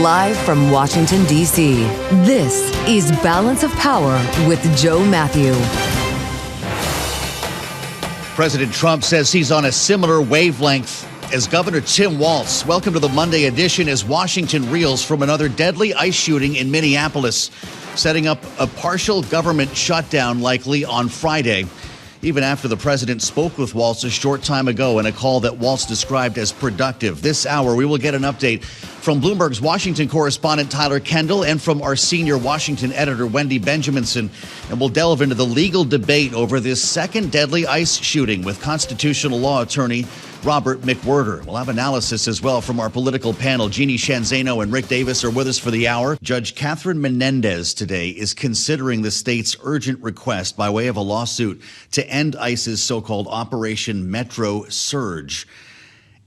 Live from Washington, D.C., this is Balance of Power with Joe Mathieu. President Trump says he's on a similar wavelength as Governor Tim Walz. Welcome to the Monday edition as Washington reels from another deadly ICE shooting in Minneapolis, setting up a partial government shutdown likely on Friday, even after the president spoke with Walz a short time ago in a call that Walz described as productive. This hour, we will get an update from Bloomberg's Washington correspondent Tyler Kendall and from our senior Washington editor Wendy Benjaminson, and we'll delve into the legal debate over this second deadly ICE shooting with constitutional law attorney Robert McWhirter. We'll have analysis as well from our political panel. Jeanne, Zaino, and Rick Davis are with us for the hour. Judge Catherine Menendez today is considering the state's urgent request by way of a lawsuit to end ICE's so-called Operation Metro Surge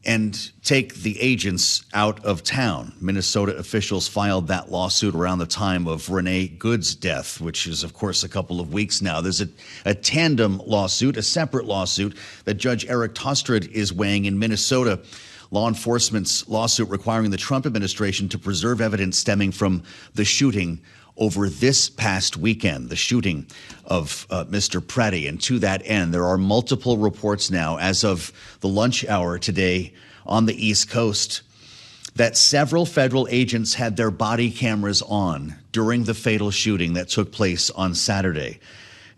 and take the agents out of town. Minnesota officials filed that lawsuit around the time of Renee Good's death, which is, of course, a couple of weeks now. There's a tandem lawsuit, a separate lawsuit that Judge Eric Tostrad is weighing in Minnesota. Law enforcement's lawsuit requiring the Trump administration to preserve evidence stemming from the shooting over this past weekend, the shooting of Mr. Preddy. And to that end, there are multiple reports now, as of the lunch hour today on the East Coast, that several federal agents had their body cameras on during the fatal shooting that took place on Saturday.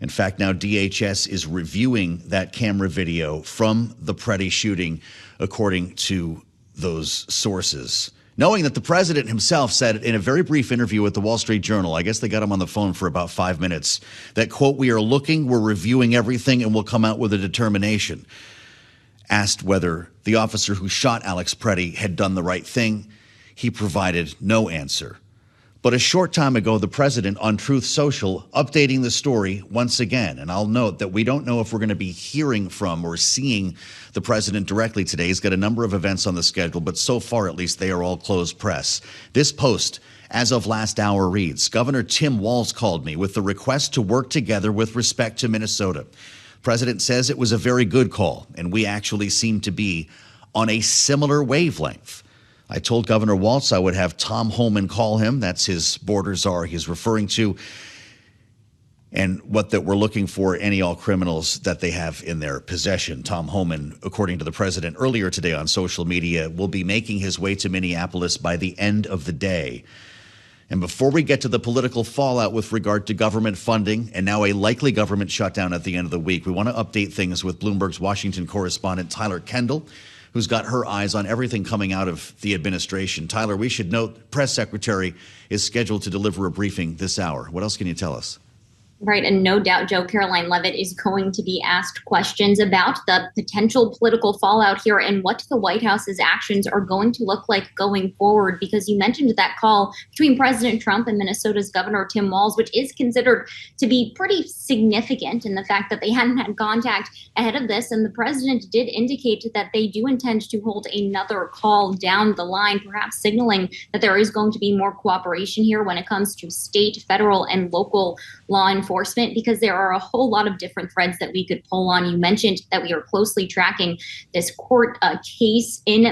In fact, now DHS is reviewing that camera video from the Preddy shooting, according to those sources. Knowing that the president himself said in a very brief interview with the Wall Street Journal, I guess they got him on the phone for about 5 minutes, that, quote, "We are looking, we're reviewing everything, and we'll come out with a determination." Asked whether the officer who shot Alex Preddy had done the right thing, he provided no answer. But a short time ago, the president on Truth Social updating the story once again. And I'll note that we don't know if we're going to be hearing from or seeing the president directly today. He's got a number of events on the schedule, but so far, at least, they are all closed press. This post, as of last hour, reads, Governor Tim Walz called me with the request to work together with respect to Minnesota. President says it was a very good call, and we actually seem to be on a similar wavelength. I told Governor Walz I would have Tom Homan call him. That's his border czar he's referring to. And what that we're looking for, any all criminals that they have in their possession. Tom Homan, according to the president earlier today on social media, will be making his way to Minneapolis by the end of the day. And before we get to the political fallout with regard to government funding and now a likely government shutdown at the end of the week, we want to update things with Bloomberg's Washington correspondent Tyler Kendall, who's got her eyes on everything coming out of the administration. Tyler, we should note press secretary is scheduled to deliver a briefing this hour. What else can you tell us? Right. And no doubt, Joe, Caroline Leavitt is going to be asked questions about the potential political fallout here and what the White House's actions are going to look like going forward, because you mentioned that call between President Trump and Minnesota's Governor Tim Walz, which is considered to be pretty significant in the fact that they hadn't had contact ahead of this. And the president did indicate that they do intend to hold another call down the line, perhaps signaling that there is going to be more cooperation here when it comes to state, federal, and local law enforcement, because there are a whole lot of different threads that we could pull on. You mentioned that we are closely tracking this court case in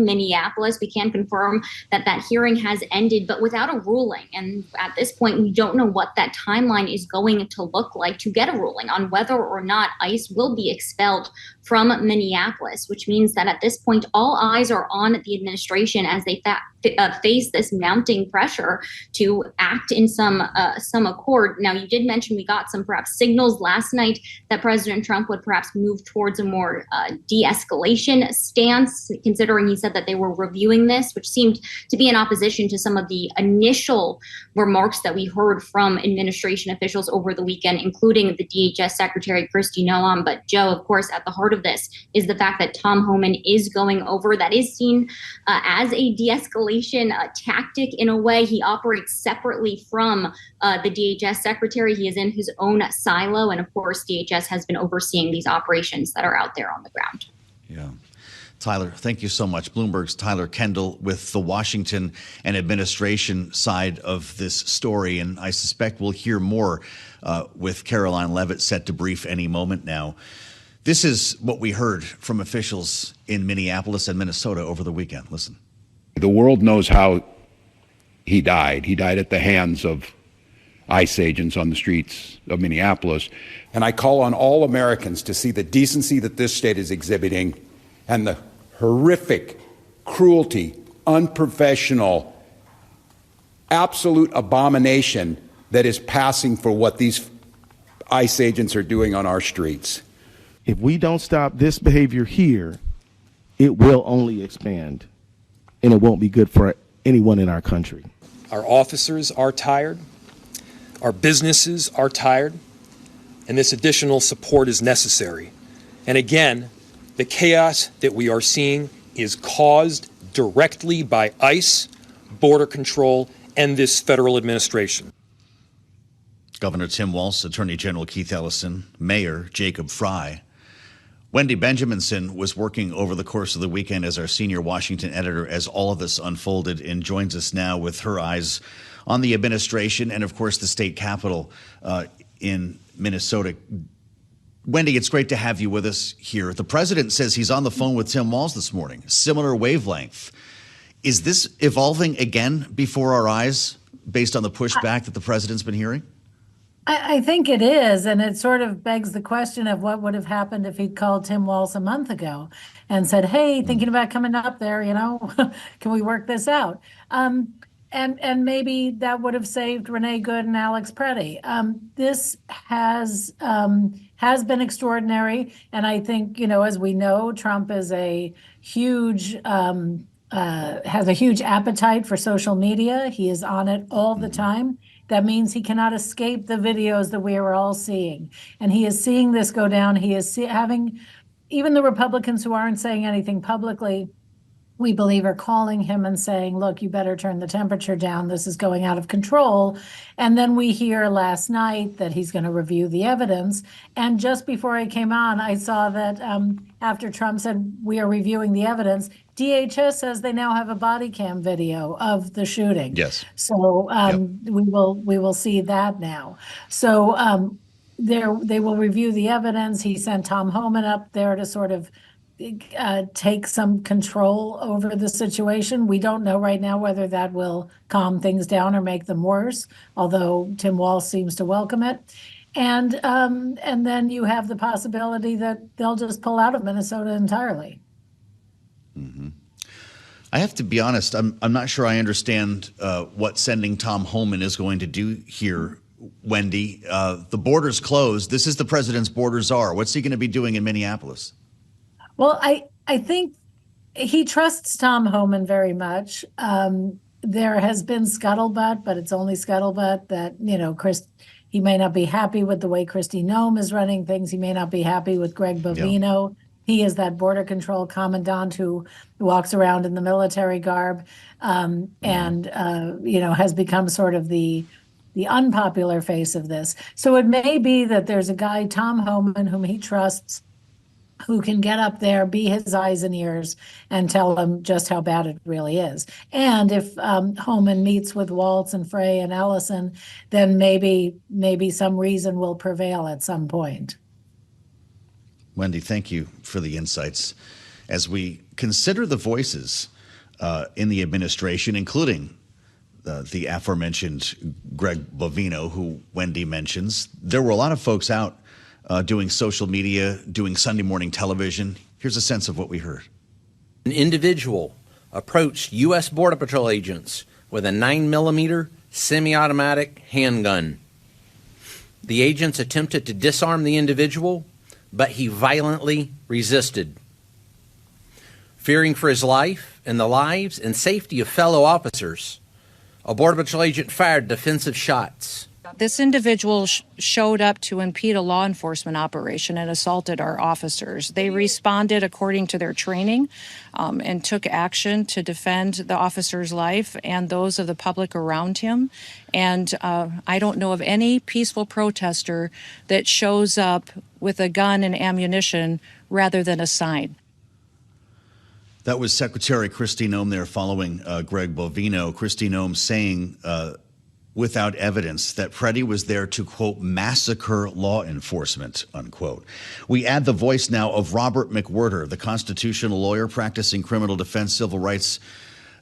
Minneapolis. We can confirm that that hearing has ended, but without a ruling. And at this point, we don't know what that timeline is going to look like to get a ruling on whether or not ICE will be expelled from Minneapolis, which means that at this point, all eyes are on the administration as they face this mounting pressure to act in some accord. Now, you did mention we got some perhaps signals last night that President Trump would perhaps move towards a more de-escalation stance, considering he said that they were reviewing this, which seemed to be in opposition to some of the initial remarks that we heard from administration officials over the weekend, including the DHS Secretary Kristi Noem. But Joe, of course, at the heart of this is the fact that Tom Homan is going over. That is seen as a de-escalation tactic in a way. He operates separately from the DHS Secretary. He is in his own silo. And of course, DHS has been overseeing these operations that are out there on the ground. Yeah. Tyler, thank you so much. Bloomberg's Tyler Kendall with the Washington and administration side of this story. And I suspect we'll hear more with Caroline Leavitt set to brief any moment now. This is what we heard from officials in Minneapolis and Minnesota over the weekend. Listen. The world knows how he died. He died at the hands of ICE agents on the streets of Minneapolis. And I call on all Americans to see the decency that this state is exhibiting and the horrific cruelty, unprofessional, absolute abomination that is passing for what these ICE agents are doing on our streets. If we don't stop this behavior here, it will only expand, and it won't be good for anyone in our country. Our officers are tired, our businesses are tired, and this additional support is necessary. And again, the chaos that we are seeing is caused directly by ICE, Border Control, and this federal administration. Governor Tim Walz, Attorney General Keith Ellison, Mayor Jacob Frey. Wendy Benjaminson was working over the course of the weekend as our senior Washington editor as all of this unfolded, and joins us now with her eyes on the administration and, of course, the state capitol in Minnesota. Wendy, it's great to have you with us here. The president says he's on the phone with Tim Walz this morning. Similar wavelength. Is this evolving again before our eyes based on the pushback that the president's been hearing? I think it is, and it sort of begs the question of what would have happened if he'd called Tim Walz a month ago and said, hey, thinking about coming up there, can we work this out? And maybe that would have saved Renee Good and Alex Preddy. This has been extraordinary, and I think, as we know, Trump is a huge has a huge appetite for social media. He is on it all the time. That means he cannot escape the videos that we are all seeing. And he is seeing this go down. He is having, even the Republicans who aren't saying anything publicly, we believe are calling him and saying, look, you better turn the temperature down. This is going out of control. And then we hear last night that he's going to review the evidence. And just before I came on, I saw that after Trump said we are reviewing the evidence, DHS says they now have a body cam video of the shooting. Yes. So we will see that now. So they will review the evidence. He sent Tom Homan up there to sort of take some control over the situation. We don't know right now whether that will calm things down or make them worse, although Tim Walz seems to welcome it. And then you have the possibility that they'll just pull out of Minnesota entirely. Mm-hmm. I have to be honest, I'm not sure I understand what sending Tom Homan is going to do here, Wendy. The border's closed. This is the president's border czar. What's he going to be doing in Minneapolis? Well, I think he trusts Tom Homan very much. There has been scuttlebutt, but it's only scuttlebutt that, he may not be happy with the way Kristi Noem is running things. He may not be happy with Greg Bovino. Yeah. He is that border control commandant who walks around in the military garb and has become sort of the unpopular face of this. So it may be that there's a guy, Tom Homan, whom he trusts, who can get up there, be his eyes and ears, and tell him just how bad it really is. And if Homan meets with Walz and Frey and Ellison, then maybe some reason will prevail at some point. Wendy, thank you for the insights. As we consider the voices in the administration, including the aforementioned Greg Bovino, who Wendy mentions, there were a lot of folks out doing social media, doing Sunday morning television. Here's a sense of what we heard. An individual approached U.S. Border Patrol agents with a 9mm semi-automatic handgun. The agents attempted to disarm the individual, but he violently resisted. Fearing for his life and the lives and safety of fellow officers, a Border Patrol agent fired defensive shots. This individual showed up to impede a law enforcement operation and assaulted our officers. They responded according to their training and took action to defend the officer's life and those of the public around him. And I don't know of any peaceful protester that shows up with a gun and ammunition rather than a sign. That was Secretary Kristi Noem there following Greg Bovino. Kristi Noem saying without evidence that Preddy was there to, quote, massacre law enforcement, unquote. We add the voice now of Robert McWhirter, the constitutional lawyer practicing criminal defense, civil rights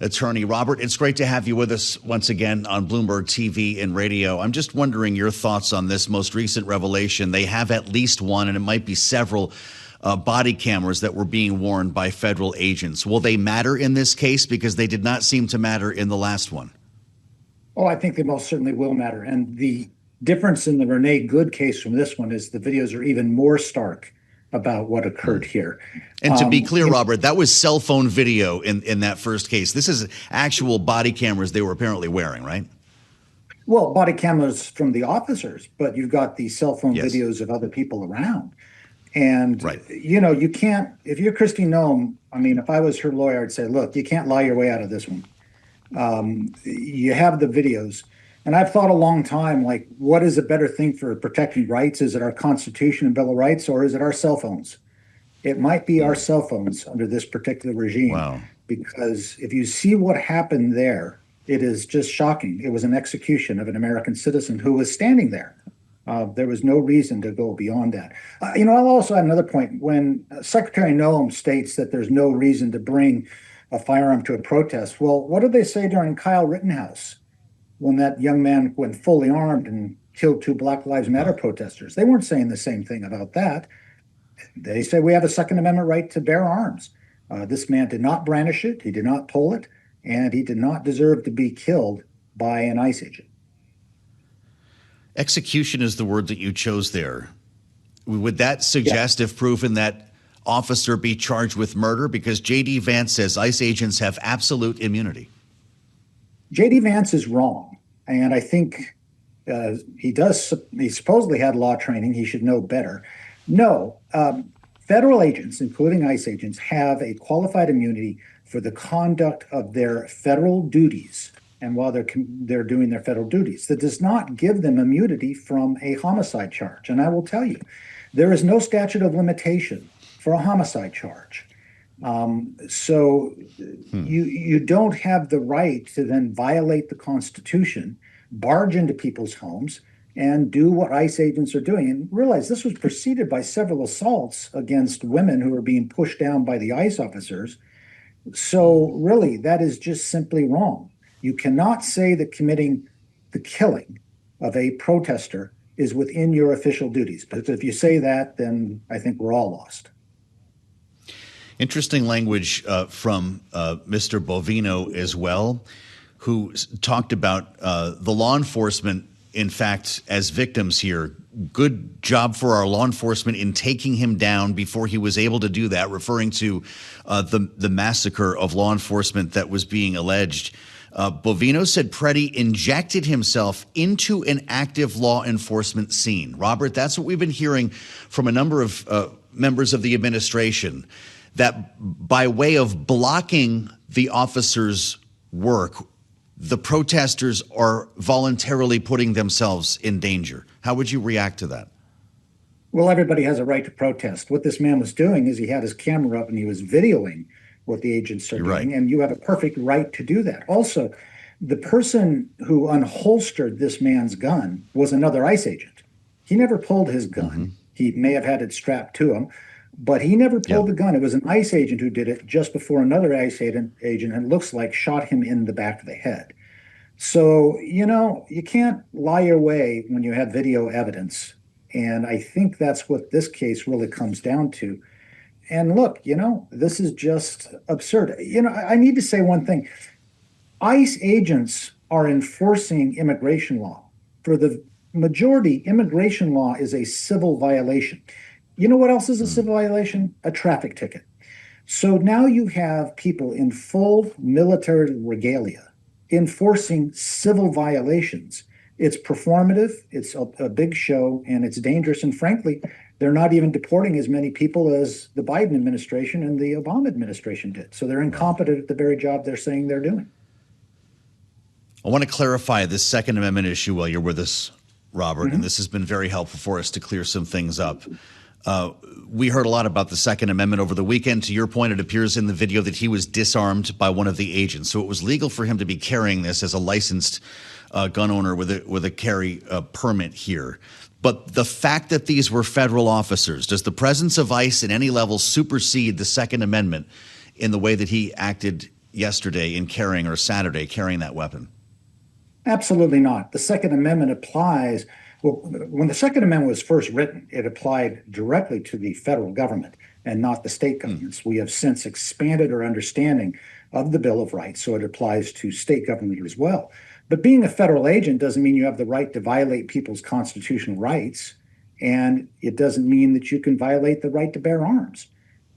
attorney. Robert, it's great to have you with us once again on Bloomberg TV and radio. I'm just wondering your thoughts on this most recent revelation. They have at least one, and it might be several, body cameras that were being worn by federal agents. Will they matter in this case? Because they did not seem to matter in the last one. Oh, I think they most certainly will matter. And the difference in the Renee Good case from this one is the videos are even more stark about what occurred here. And to be clear, Robert, that was cell phone video in that first case. This is actual body cameras they were apparently wearing, right? Well, body cameras from the officers, but you've got the cell phone videos of other people around. And, you know, you can't, if you're Christine Noem, I mean, if I was her lawyer, I'd say, look, you can't lie your way out of this one. You have the videos. And I've thought a long time, like, what is a better thing for protecting rights? Is it our Constitution and Bill of Rights, or is it our cell phones? It might be our cell phones under this particular regime. Wow. Because if you see what happened there, it is just shocking. It was an execution of an American citizen who was standing there. There was no reason to go beyond that. You know, I'll also add another point. When Secretary Noem states that there's no reason to bring a firearm to a protest, well, what did they say during Kyle Rittenhouse when that young man went fully armed and killed 2 Black Lives Matter protesters? They weren't saying the same thing about that. They say we have a Second Amendment right to bear arms. This man did not brandish it, he did not pull it, and he did not deserve to be killed by an ICE agent. Execution is the word that you chose there. Would that suggest, if proven, that officer be charged with murder? Because J.D. Vance says ICE agents have absolute immunity. J.D. Vance is wrong. And I think he supposedly had law training. He should know better. No, federal agents, including ICE agents, have a qualified immunity for the conduct of their federal duties and while they're doing their federal duties. That does not give them immunity from a homicide charge. And I will tell you, there is no statute of limitation for a homicide charge. So you don't have the right to then violate the Constitution, barge into people's homes, and do what ICE agents are doing. And realize this was preceded by several assaults against women who were being pushed down by the ICE officers. So really, that is just simply wrong. You cannot say that committing the killing of a protester is within your official duties. But if you say that, then I think we're all lost. Interesting language from Mr. Bovino as well, who talked about the law enforcement, in fact, as victims here. Good job for our law enforcement in taking him down before he was able to do that, referring to the massacre of law enforcement that was being alleged. Bovino said Preddy injected himself into an active law enforcement scene. Robert, that's what we've been hearing from a number of members of the administration, that by way of blocking the officers' work, the protesters are voluntarily putting themselves in danger. How would you react to that? Well, everybody has a right to protest. What this man was doing is he had his camera up and he was videoing what the agents are doing, and you have a perfect right to do that. Also, the person who unholstered this man's gun was another ICE agent. He never pulled his gun. He may have had it strapped to him, but he never pulled the gun. It was an ICE agent who did it just before another ICE agent, and it looks like shot him in the back of the head. So, you know, you can't lie your way when you have video evidence. And I think that's what this case really comes down to. And look, you know, this is just absurd. You know, I need to say one thing. ICE agents are enforcing immigration law. For the majority, immigration law is a civil violation. You know what else is a civil violation? A traffic ticket. So now you have people in full military regalia enforcing civil violations. It's performative, it's a big show, and it's dangerous. And frankly, they're not even deporting as many people as the Biden administration and the Obama administration did. So they're incompetent at the very job they're saying they're doing. I want to clarify this Second Amendment issue while you're with us, Robert, and this has been very helpful for us to clear some things up. We heard a lot about the Second Amendment over the weekend. To your point, it appears in the video that he was disarmed by one of the agents. So it was legal for him to be carrying this as a licensed gun owner with a carry permit here. But the fact that these were federal officers, does the presence of ICE at any level supersede the Second Amendment in the way that he acted yesterday in carrying, or Saturday, carrying that weapon? Absolutely not. The Second Amendment applies. Well, when the Second Amendment was first written, it applied directly to the federal government and not the state governments. We have since expanded our understanding of the Bill of Rights, so it applies to state government as well. But being a federal agent doesn't mean you have the right to violate people's constitutional rights, and it doesn't mean that you can violate the right to bear arms.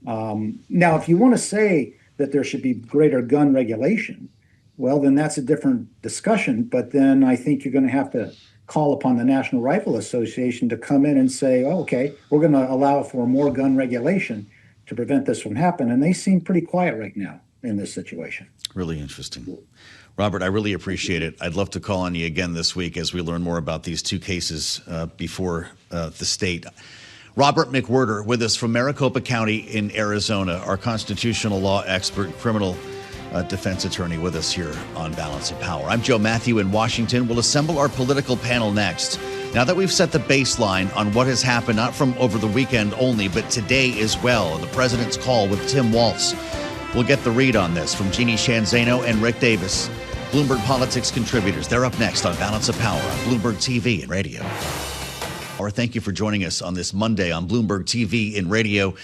Now, if you want to say that there should be greater gun regulation, well, then that's a different discussion. But then I think you're going to have to call upon the National Rifle Association to come in and say, oh, okay, we're going to allow for more gun regulation to prevent this from happening. And they seem pretty quiet right now in this situation. Really interesting. Robert, I really appreciate it. I'd love to call on you again this week as we learn more about these two cases before the state. Robert McWhirter with us from Maricopa County in Arizona, our constitutional law expert, criminal defense attorney with us here on Balance of Power. I'm Joe Mathieu in Washington. We'll assemble our political panel next. Now that we've set the baseline on what has happened, not from over the weekend only, but today as well, the president's call with Tim Walz. We'll get the read on this from Jeanne, Zaino, and Rick Davis, Bloomberg Politics contributors. They're up next on Balance of Power on Bloomberg TV and radio. Thank you for joining us on this Monday on Bloomberg TV and radio.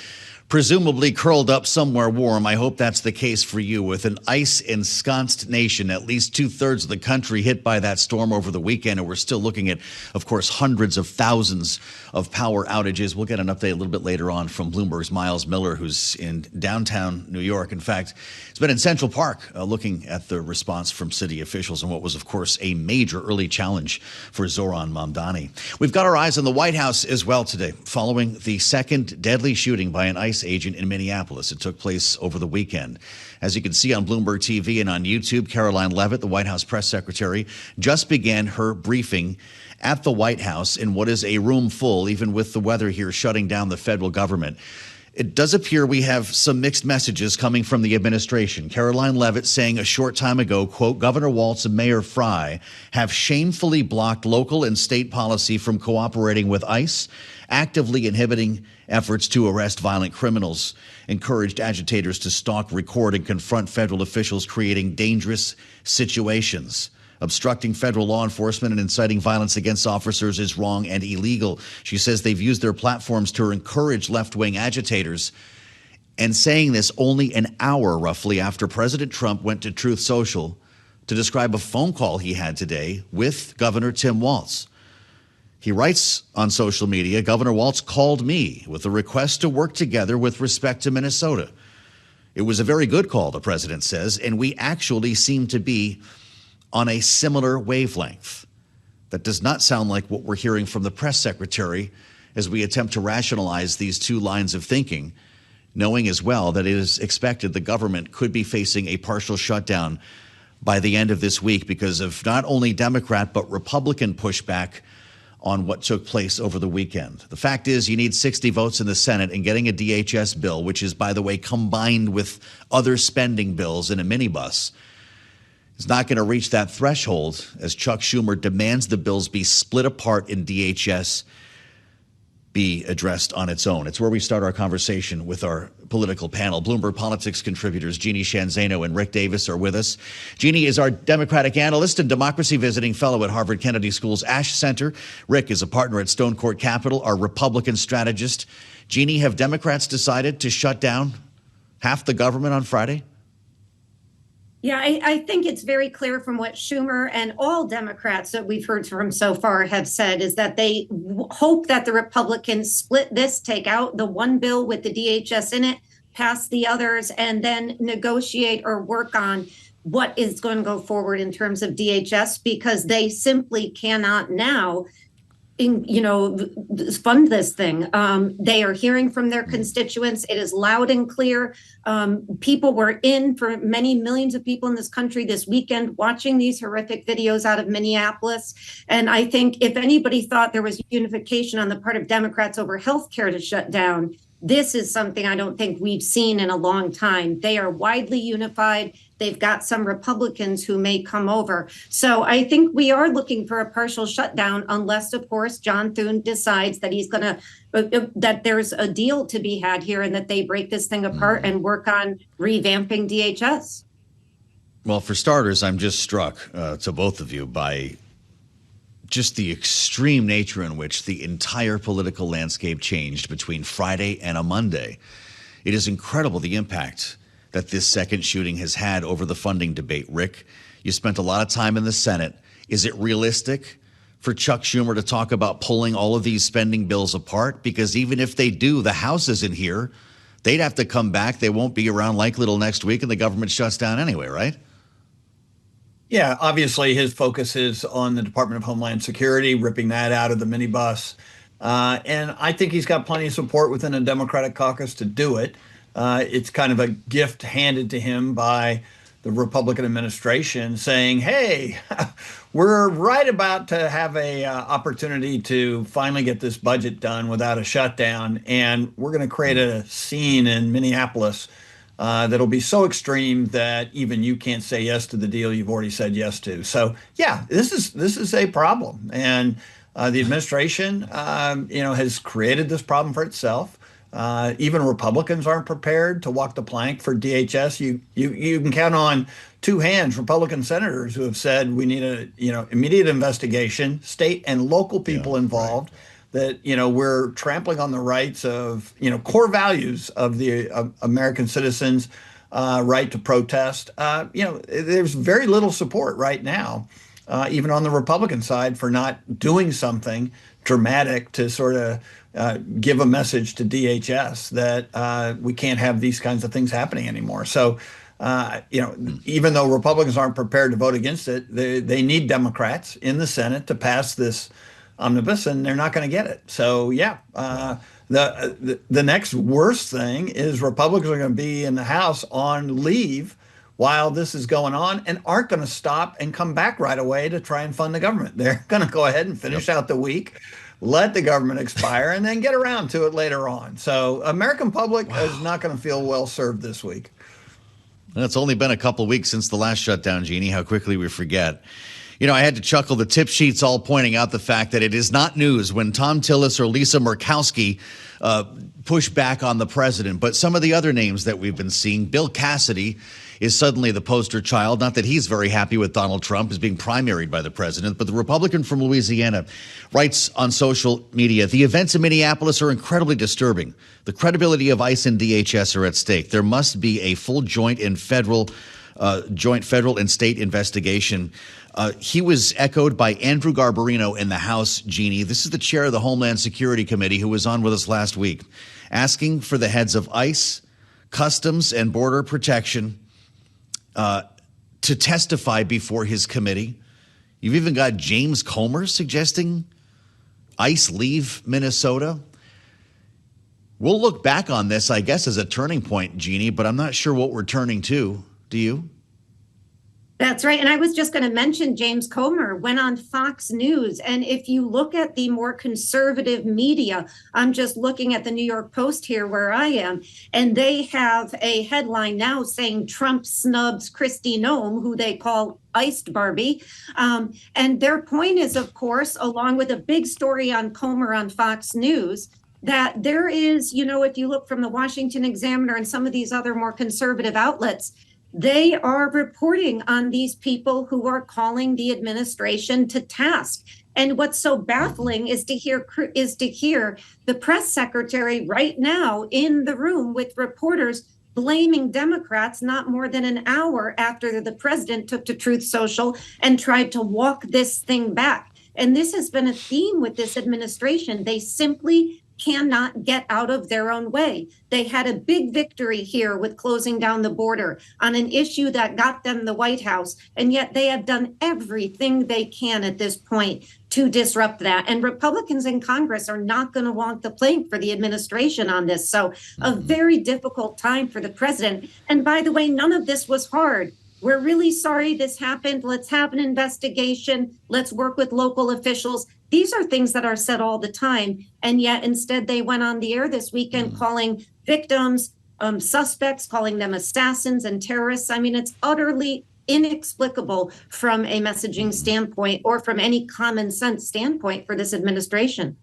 Presumably curled up somewhere warm. I hope that's the case for you. With an ice-ensconced nation, at least 2/3 of the country hit by that storm over the weekend, and we're still looking at, of course, hundreds of thousands of power outages. We'll get an update a little bit later on from Bloomberg's Myles Miller, who's in downtown New York. In fact, it's been in Central Park looking at the response from city officials and what was, of course, a major early challenge for Zoran Mamdani. We've got our eyes on the White House as well today, following the second deadly shooting by an ICE agent in Minneapolis. It took place over the weekend. As you can see on Bloomberg TV and on YouTube, Karoline Leavitt, the White House press secretary, just began her briefing at the White House in what is a room full, even with the weather here shutting down the federal government. It does appear we have some mixed messages coming from the administration. Karoline Leavitt saying a short time ago, quote, Governor Walz and Mayor Frey have shamefully blocked local and state policy from cooperating with ICE, actively inhibiting efforts to arrest violent criminals, encouraged agitators to stalk, record, and confront federal officials, creating dangerous situations. Obstructing federal law enforcement and inciting violence against officers is wrong and illegal. She says they've used their platforms to encourage left-wing agitators, and saying this only an hour roughly after President Trump went to Truth Social to describe a phone call he had today with Governor Tim Walz. He writes on social media, Governor Walz called me with a request to work together with respect to Minnesota. It was a very good call, the president says, and we actually seem to be on a similar wavelength. That does not sound like what we're hearing from the press secretary as we attempt to rationalize these two lines of thinking, knowing as well that it is expected the government could be facing a partial shutdown by the end of this week because of not only Democrat but Republican pushback on what took place over the weekend. The fact is you need 60 votes in the Senate, and getting a DHS bill, which is, by the way, combined with other spending bills in a minibus, is not going to reach that threshold as Chuck Schumer demands the bills be split apart in DHS be addressed on its own. It's where we start our conversation with our political panel. Bloomberg Politics contributors Jeanne, Zaino, and Rick Davis are with us. Jeanne is our Democratic analyst and democracy visiting fellow at Harvard Kennedy School's Ash Center. Rick is a partner at Stonecourt Capital, our Republican strategist. Jeanne, have Democrats decided to shut down half the government on Friday? Yeah, I think it's very clear from what Schumer and all Democrats that we've heard from so far have said is that they hope that the Republicans split this, take out the one bill with the DHS in it, pass the others, and then negotiate or work on what is going to go forward in terms of DHS, because they simply cannot now fund this thing. They are hearing from their constituents. It is loud and clear. People were in, for many millions of people in this country this weekend, watching these horrific videos out of Minneapolis. And I think if anybody thought there was unification on the part of Democrats over healthcare to shut down, this is something I don't think we've seen in a long time. They are widely unified. They've got some Republicans who may come over. So I think we are looking for a partial shutdown, unless, of course, John Thune decides that he's going to, that there's a deal to be had here and that they break this thing apart and work on revamping DHS. Well, for starters, I'm just struck to both of you by just the extreme nature in which the entire political landscape changed between Friday and a Monday. It is incredible the impact that this second shooting has had over the funding debate. Rick, you spent a lot of time in the Senate. Is it realistic for Chuck Schumer to talk about pulling all of these spending bills apart? Because even if they do, the House isn't here. They'd have to come back. They won't be around like little next week, and the government shuts down anyway, right? Yeah, obviously his focus is on the Department of Homeland Security, ripping that out of the minibus. And I think he's got plenty of support within the Democratic caucus to do it. It's kind of a gift handed to him by the Republican administration saying, hey, we're right about to have a opportunity to finally get this budget done without a shutdown. And we're going to create a scene in Minneapolis that'll be so extreme that even you can't say yes to the deal you've already said yes to. So, yeah, this is a problem. And the administration, has created this problem for itself. Even Republicans aren't prepared to walk the plank for DHS. You can count on two hands Republican senators who have said we need a immediate investigation, state and local people involved. Right. That we're trampling on the rights of core values of the American citizens' right to protest. There's very little support right now, even on the Republican side, for not doing something dramatic to sort of give a message to DHS that we can't have these kinds of things happening anymore. So, even though Republicans aren't prepared to vote against it, they need Democrats in the Senate to pass this omnibus, and they're not going to get it. So, the next worst thing is Republicans are going to be in the House on leave while this is going on and aren't going to stop and come back right away to try and fund the government. They're going to go ahead and finish out the week, let the government expire, and then get around to it later on. So American public is not going to feel well served this week. And it's only been a couple of weeks since the last shutdown, Jeanne. How quickly we forget. I had to chuckle. The tip sheets all pointing out the fact that it is not news when Tom Tillis or Lisa Murkowski push back on the president. But some of the other names that we've been seeing, Bill Cassidy is suddenly the poster child. Not that he's very happy with Donald Trump as being primaried by the president, but the Republican from Louisiana writes on social media, the events in Minneapolis are incredibly disturbing. The credibility of ICE and DHS are at stake. There must be a full joint federal and state investigation. He was echoed by Andrew Garbarino in the House, Jeanne. This is the chair of the Homeland Security Committee who was on with us last week, asking for the heads of ICE, Customs, and Border Protection to testify before his committee. You've even got James Comer suggesting ICE leave Minnesota. We'll look back on this, I guess, as a turning point, Jeanne, but I'm not sure what we're turning to. Do you? That's right. And I was just going to mention James Comer went on Fox News. And if you look at the more conservative media, I'm just looking at the New York Post here where I am, and they have a headline now saying Trump snubs Kristi Noem, who they call iced Barbie. And their point is, of course, along with a big story on Comer on Fox News, that there is, if you look from the Washington Examiner and some of these other more conservative outlets, they are reporting on these people who are calling the administration to task. And what's so baffling is to hear the press secretary right now in the room with reporters blaming Democrats not more than an hour after the president took to Truth Social and tried to walk this thing back. And this has been a theme with this administration. They simply cannot get out of their own way. They had a big victory here with closing down the border on an issue that got them the White House, and yet they have done everything they can at this point to disrupt that. And Republicans in Congress are not going to walk the plank for the administration on this. So a very difficult time for the president. And by the way, none of this was hard. We're really sorry this happened. Let's have an investigation. Let's work with local officials. These are things that are said all the time. And yet instead they went on the air this weekend calling victims suspects, calling them assassins and terrorists. I mean, it's utterly inexplicable from a messaging standpoint or from any common sense standpoint for this administration.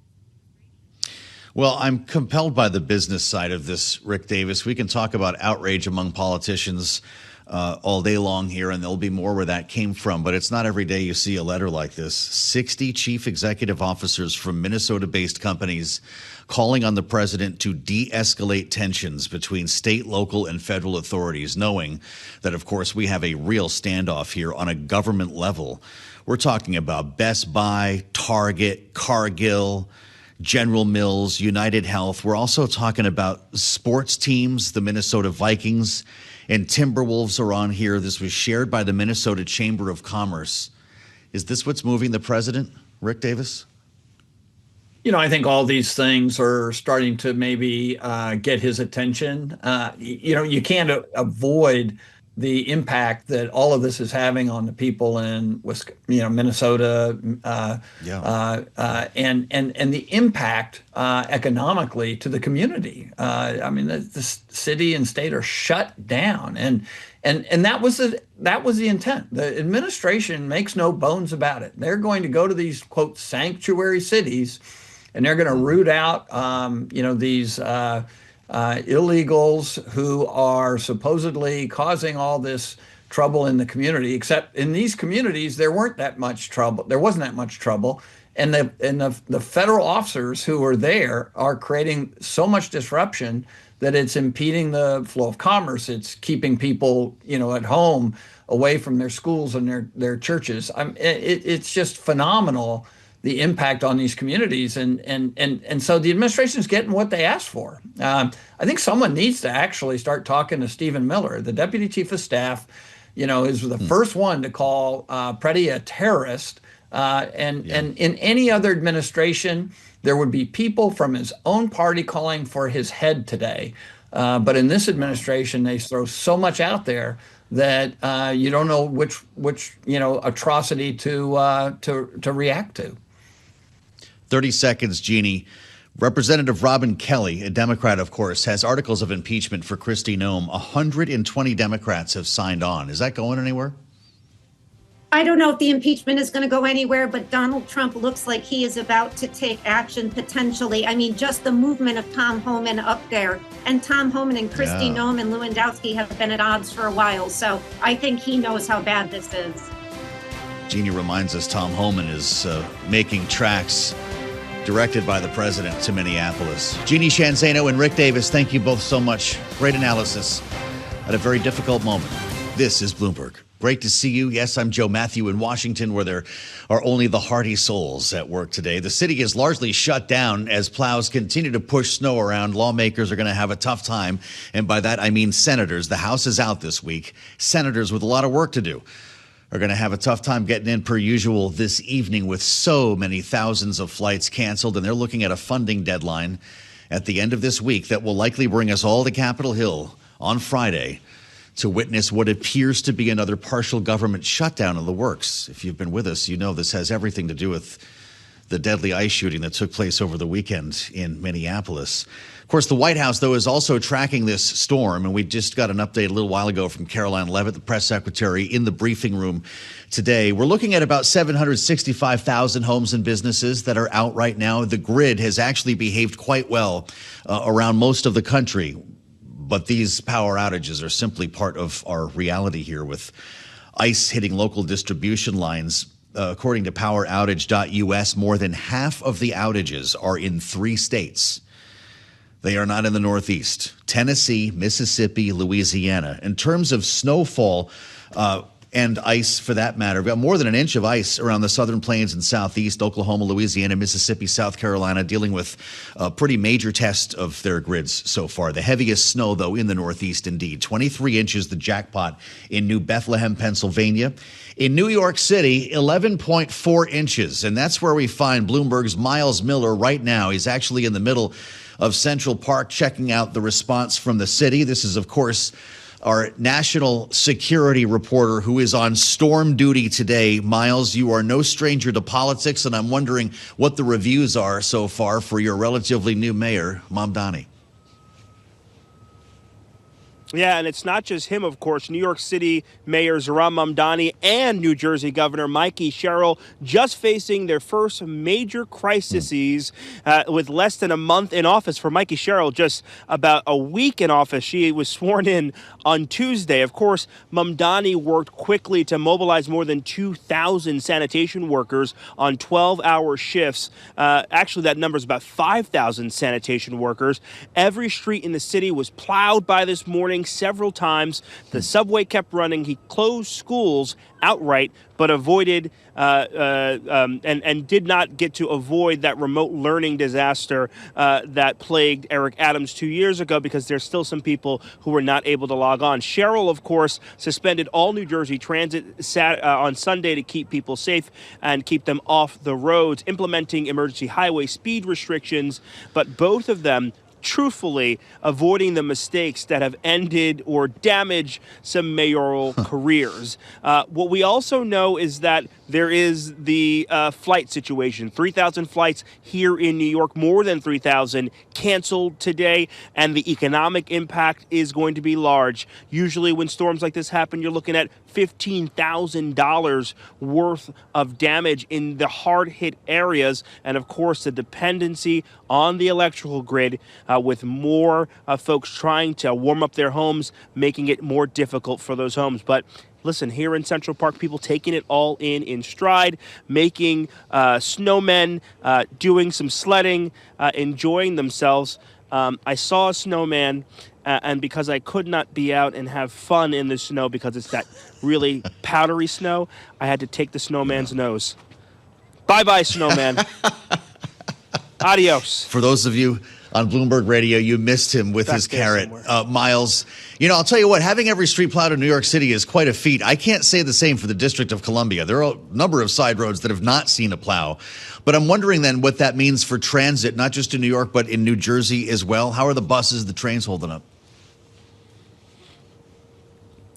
Well, I'm compelled by the business side of this, Rick Davis. We can talk about outrage among politicians all day long here, and there'll be more where that came from. But it's not every day you see a letter like this. 60 chief executive officers from Minnesota-based companies calling on the president to de-escalate tensions between state, local, and federal authorities, knowing that, of course, we have a real standoff here on a government level. We're talking about Best Buy, Target, Cargill, General Mills, United Health. We're also talking about sports teams. The Minnesota Vikings and Timberwolves are on here. This was shared by the Minnesota Chamber of Commerce. Is this what's moving the president, Rick Davis? I think all these things are starting to maybe get his attention. You can't avoid the impact that all of this is having on the people in Minnesota, and the impact economically to the community. The city and state are shut down, and that was the intent. The administration makes no bones about it. They're going to go to these quote sanctuary cities, and they're going to root out these illegals who are supposedly causing all this trouble in the community. Except in these communities, there wasn't that much trouble. And the federal officers who are there are creating so much disruption that it's impeding the flow of commerce. It's keeping people, at home, away from their schools and their churches. It's just phenomenal, the impact on these communities, and so the administration is getting what they asked for. I think someone needs to actually start talking to Stephen Miller, the deputy chief of staff. Is the first one to call Preddy a terrorist, and in any other administration, there would be people from his own party calling for his head today. But in this administration, they throw so much out there that you don't know which atrocity to react to. 30 seconds, Jeanne. Representative Robin Kelly, a Democrat, of course, has articles of impeachment for Kristi Noem. 120 Democrats have signed on. Is that going anywhere? I don't know if the impeachment is going to go anywhere, but Donald Trump looks like he is about to take action potentially. Just the movement of Tom Homan up there, and Tom Homan and Kristi Noem and Lewandowski have been at odds for a while. So I think he knows how bad this is. Jeanne reminds us Tom Homan is making tracks directed by the president to Minneapolis. Jeanne Zaino and Rick Davis, thank you both so much. Great analysis at a very difficult moment. This is Bloomberg. Great to see you. Yes, I'm Joe Mathieu in Washington, where there are only the hardy souls at work today. The city is largely shut down as plows continue to push snow around. Lawmakers are going to have a tough time. And by that, I mean senators. The House is out this week. Senators with a lot of work to do are going to have a tough time getting in per usual this evening with so many thousands of flights canceled. And they're looking at a funding deadline at the end of this week that will likely bring us all to Capitol Hill on Friday to witness what appears to be another partial government shutdown in the works. If you've been with us, you know this has everything to do with the deadly ice shooting that took place over the weekend in Minneapolis. Of course, the White House, though, is also tracking this storm, and we just got an update a little while ago from Caroline Leavitt, the press secretary, in the briefing room today. We're looking at about 765,000 homes and businesses that are out right now. The grid has actually behaved quite well around most of the country, but these power outages are simply part of our reality here, with ice hitting local distribution lines. According to poweroutage.us, more than half of the outages are in 3 states. They are not in the Northeast: Tennessee, Mississippi, Louisiana. In terms of snowfall and ice, for that matter, we've got more than an inch of ice around the southern plains and southeast, Oklahoma, Louisiana, Mississippi, South Carolina, dealing with a pretty major test of their grids so far. The heaviest snow, though, in the Northeast, indeed. 23 inches, the jackpot in New Bethlehem, Pennsylvania. In New York City, 11.4 inches, and that's where we find Bloomberg's Myles Miller right now. He's actually in the middle of Central Park checking out the response from the city. This is, of course, our national security reporter who is on storm duty today. Myles, you are no stranger to politics, and I'm wondering what the reviews are so far for your relatively new mayor, Mamdani. Yeah, and it's not just him, of course. New York City Mayor Zohran Mamdani and New Jersey Governor Mikey Sherrill just facing their first major crises with less than a month in office. For Mikey Sherrill, just about a week in office. She was sworn in on Tuesday. Of course, Mamdani worked quickly to mobilize more than 2,000 sanitation workers on 12-hour shifts. Actually, that number is about 5,000 sanitation workers. Every street in the city was plowed by this morning several times. The subway kept running. He closed schools outright, but avoided and did not get to avoid that remote learning disaster that plagued Eric Adams 2 years ago, because there's still some people who were not able to log on. Sherrill, of course, suspended all New Jersey transit on Sunday to keep people safe and keep them off the roads, implementing emergency highway speed restrictions. But both of them truthfully avoiding the mistakes that have ended or damaged some mayoral careers. What we also know is that there is the flight situation. 3,000 flights here in New York, more than 3,000 canceled today, and the economic impact is going to be large. Usually when storms like this happen, you're looking at $15,000 worth of damage in the hard-hit areas, and of course the dependency on the electrical grid with more folks trying to warm up their homes, making it more difficult for those homes. But listen, here in Central Park, people taking it all in stride, making snowmen, doing some sledding, enjoying themselves. I saw a snowman, and because I could not be out and have fun in the snow because it's that really powdery snow, I had to take the snowman's nose. Bye-bye, snowman. Adios. For those of you on Bloomberg Radio, you missed him with his carrot. Myles, I'll tell you what, having every street plowed in New York City is quite a feat. I can't say the same for the District of Columbia. There are a number of side roads that have not seen a plow. But I'm wondering then what that means for transit, not just in New York, but in New Jersey as well. How are the buses, the trains holding up?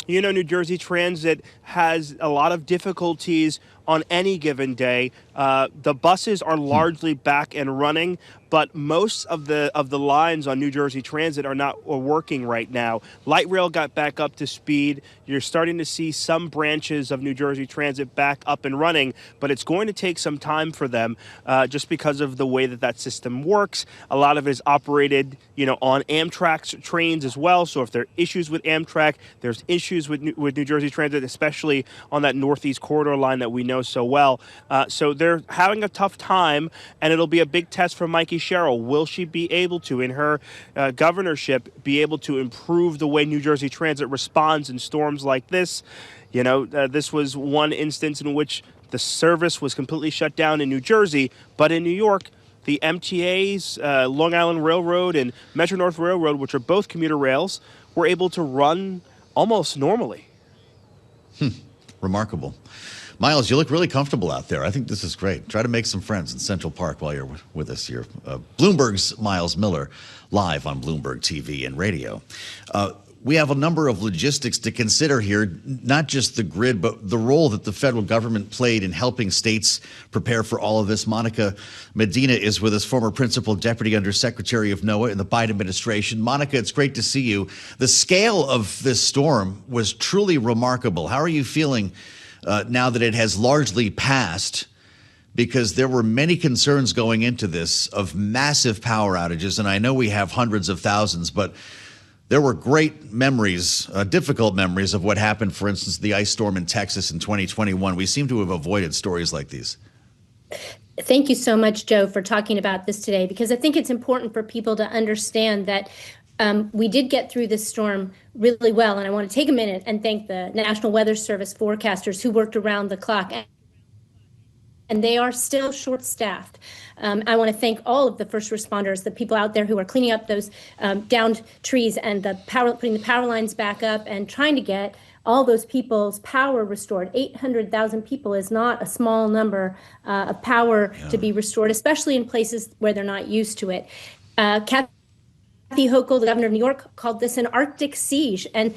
New Jersey Transit has a lot of difficulties on any given day. The buses are largely back and running, but most of the lines on New Jersey Transit are not working right now. Light rail got back up to speed. You're starting to see some branches of New Jersey Transit back up and running, but it's going to take some time for them just because of the way that system works. A lot of it is operated, on Amtrak's trains as well. So if there are issues with Amtrak, there's issues with New Jersey Transit, especially on that Northeast corridor line that we know so well. So they're having a tough time, and it'll be a big test for Mikey Sherrill. Will she be able to, in her governorship, be able to improve the way New Jersey Transit responds in storms like this? This was one instance in which the service was completely shut down in New Jersey, but in New York, the MTAs, Long Island Railroad and Metro North Railroad, which are both commuter rails, were able to run almost normally. Remarkable. Myles, you look really comfortable out there. I think this is great. Try to make some friends in Central Park while you're with us here. Bloomberg's Myles Miller, live on Bloomberg TV and radio. We have a number of logistics to consider here, not just the grid, but the role that the federal government played in helping states prepare for all of this. Monica Medina is with us, former principal deputy undersecretary of NOAA in the Biden administration. Monica, it's great to see you. The scale of this storm was truly remarkable. How are you feeling now that it has largely passed? Because there were many concerns going into this of massive power outages, and I know we have hundreds of thousands, but there were great memories, difficult memories of what happened, for instance, the ice storm in Texas in 2021. We seem to have avoided stories like these. Thank you so much, Joe, for talking about this today, because I think it's important for people to understand that we did get through this storm really well. And I want to take a minute and thank the National Weather Service forecasters who worked around the clock. And they are still short-staffed. I want to thank all of the first responders, the people out there who are cleaning up those downed trees and putting the power lines back up and trying to get all those people's power restored. 800,000 people is not a small number of power to be restored, especially in places where they're not used to it. Hochul, the governor of New York, called this an Arctic siege. And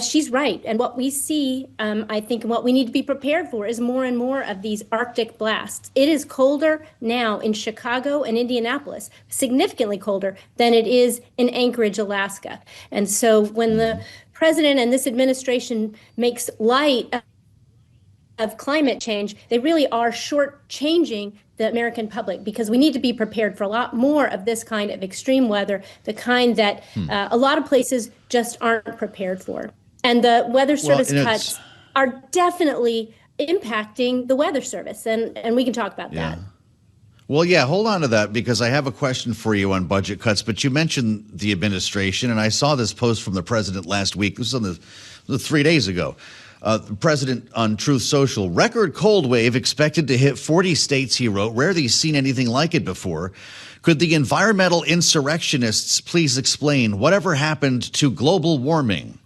she's right. And what we see, I think, and what we need to be prepared for is more and more of these Arctic blasts. It is colder now in Chicago and Indianapolis, significantly colder than it is in Anchorage, Alaska. And so when the president and this administration makes light of climate change, they really are shortchanging the American public, because we need to be prepared for a lot more of this kind of extreme weather, the kind that a lot of places just aren't prepared for. And the Weather Service cuts are definitely impacting the Weather Service, and we can talk about that. Well, yeah, hold on to that, because I have a question for you on budget cuts. But you mentioned the administration, and I saw this post from the president last week. This was on the 3 days ago. The president on Truth Social: record cold wave expected to hit 40 states, he wrote. Rarely seen anything like it before. Could the environmental insurrectionists please explain whatever happened to global warming?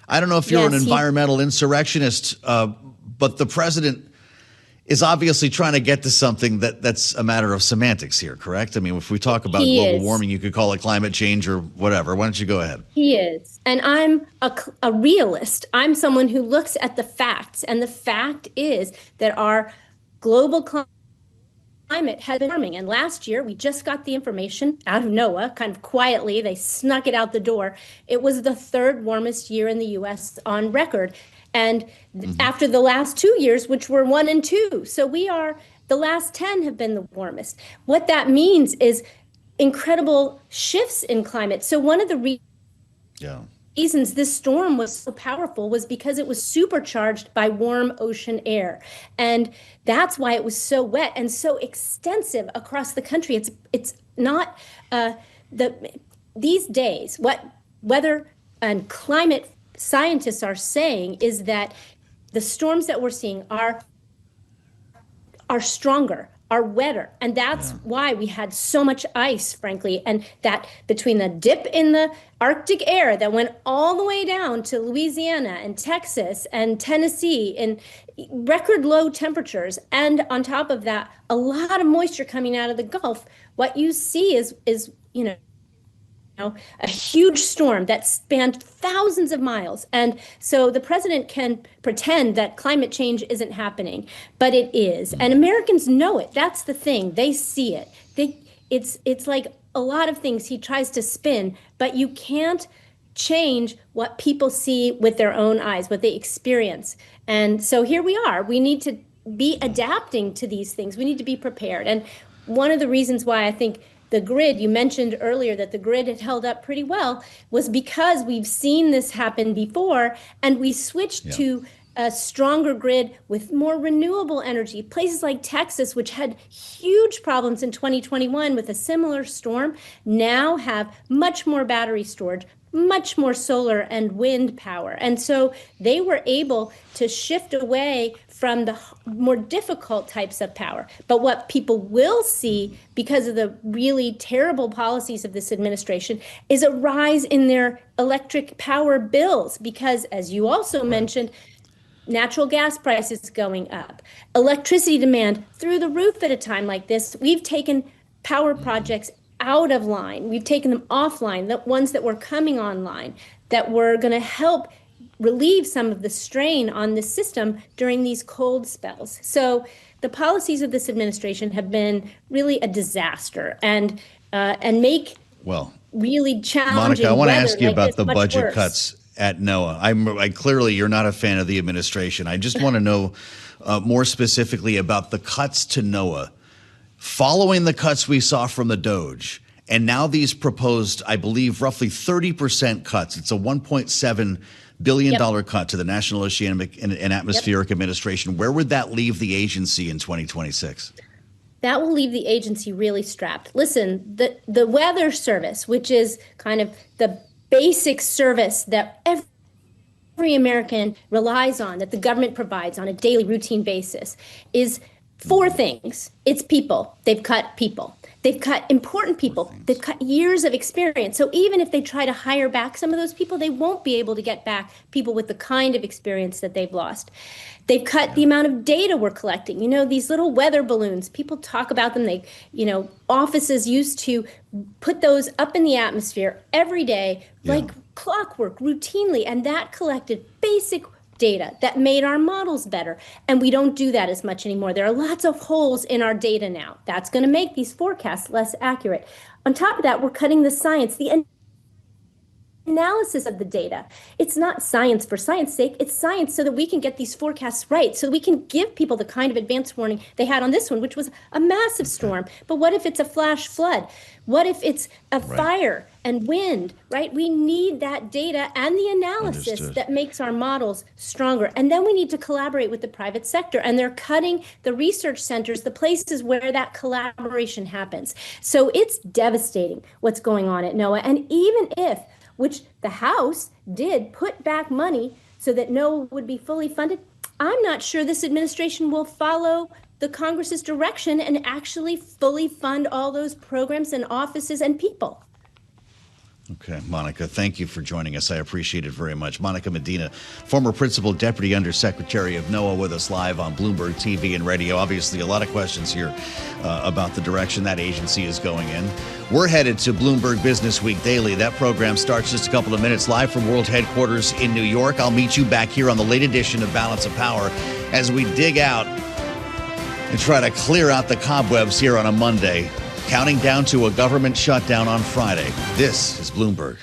I don't know if you're an environmental insurrectionist, but the president is obviously trying to get to something that's a matter of semantics here, correct? I mean, if we talk about global warming, you could call it climate change or whatever. Why don't you go ahead? He is. And I'm a realist. I'm someone who looks at the facts. And the fact is that our global climate has been warming. And last year, we just got the information out of NOAA, kind of quietly. They snuck it out the door. It was the third warmest year in the U.S. on record. And after the last 2 years, which were 1 and 2. So the last 10 have been the warmest. What that means is incredible shifts in climate. So one of the reasons this storm was so powerful was because it was supercharged by warm ocean air. And that's why it was so wet and so extensive across the country. It's not these days, what weather and climate scientists are saying is that the storms that we're seeing are stronger, are wetter. And that's why we had so much ice, frankly. And that between the dip in the Arctic air that went all the way down to Louisiana and Texas and Tennessee in record low temperatures, and on top of that, a lot of moisture coming out of the Gulf, what you see is a huge storm that spanned thousands of miles. And so the president can pretend that climate change isn't happening, but it is. And Americans know it. That's the thing. They see it. It's like a lot of things he tries to spin, but you can't change what people see with their own eyes, what they experience. And so here we are. We need to be adapting to these things. We need to be prepared. And one of the reasons why I think the grid, you mentioned earlier that the grid had held up pretty well, was because we've seen this happen before, and we switched to a stronger grid with more renewable energy. Places like Texas, which had huge problems in 2021 with a similar storm, now have much more battery storage, much more solar and wind power. And so they were able to shift away from the more difficult types of power. But what people will see because of the really terrible policies of this administration is a rise in their electric power bills, because, as you also mentioned, natural gas prices going up, electricity demand through the roof at a time like this. We've taken power projects out of line. We've taken them offline, the ones that were coming online, that were going to help relieve some of the strain on the system during these cold spells. So the policies of this administration have been really a disaster and make really challenging. Monica, I want to ask you like about the budget worse. cuts at NOAA. I clearly you're not a fan of the administration. I just want to know more specifically about the cuts to NOAA. Following the cuts we saw from the DOGE, and now these proposed, I believe, roughly 30% cuts. It's a $1.7 billion cut to the National Oceanic and Atmospheric Administration. Where would that leave the agency in 2026? That will leave the agency really strapped. Listen, the Weather Service, which is kind of the basic service that every American relies on, that the government provides on a daily routine basis, is 4 things. It's people. They've cut people. They've cut important people. They've cut years of experience. So even if they try to hire back some of those people, they won't be able to get back people with the kind of experience that they've lost. They've cut the amount of data we're collecting. You know, these little weather balloons, people talk about them. They, you know, offices used to put those up in the atmosphere every day, like clockwork, routinely. And that collected basic data that made our models better. And we don't do that as much anymore. There are lots of holes in our data now. That's going to make these forecasts less accurate. On top of that, we're cutting the science, the analysis of the data. It's not science for science sake. It's science so that we can get these forecasts right, so that we can give people the kind of advance warning they had on this one, which was a massive storm. But what if it's a flash flood? What if it's a fire and wind, right? We need that data and the analysis that makes our models stronger. And then we need to collaborate with the private sector. And they're cutting the research centers, the places where that collaboration happens. So it's devastating what's going on at NOAA. And even if, which the House did put back money so that NOAA would be fully funded, I'm not sure this administration will follow the Congress's direction and actually fully fund all those programs and offices and people. Okay, Monica, thank you for joining us. I appreciate it very much. Monica Medina, former Principal Deputy Undersecretary of NOAA, with us live on Bloomberg TV and radio. Obviously, a lot of questions here about the direction that agency is going in. We're headed to Bloomberg Business Week Daily. That program starts just a couple of minutes live from World Headquarters in New York. I'll meet you back here on the late edition of Balance of Power as we dig out and try to clear out the cobwebs here on a Monday, counting down to a government shutdown on Friday. This is Bloomberg.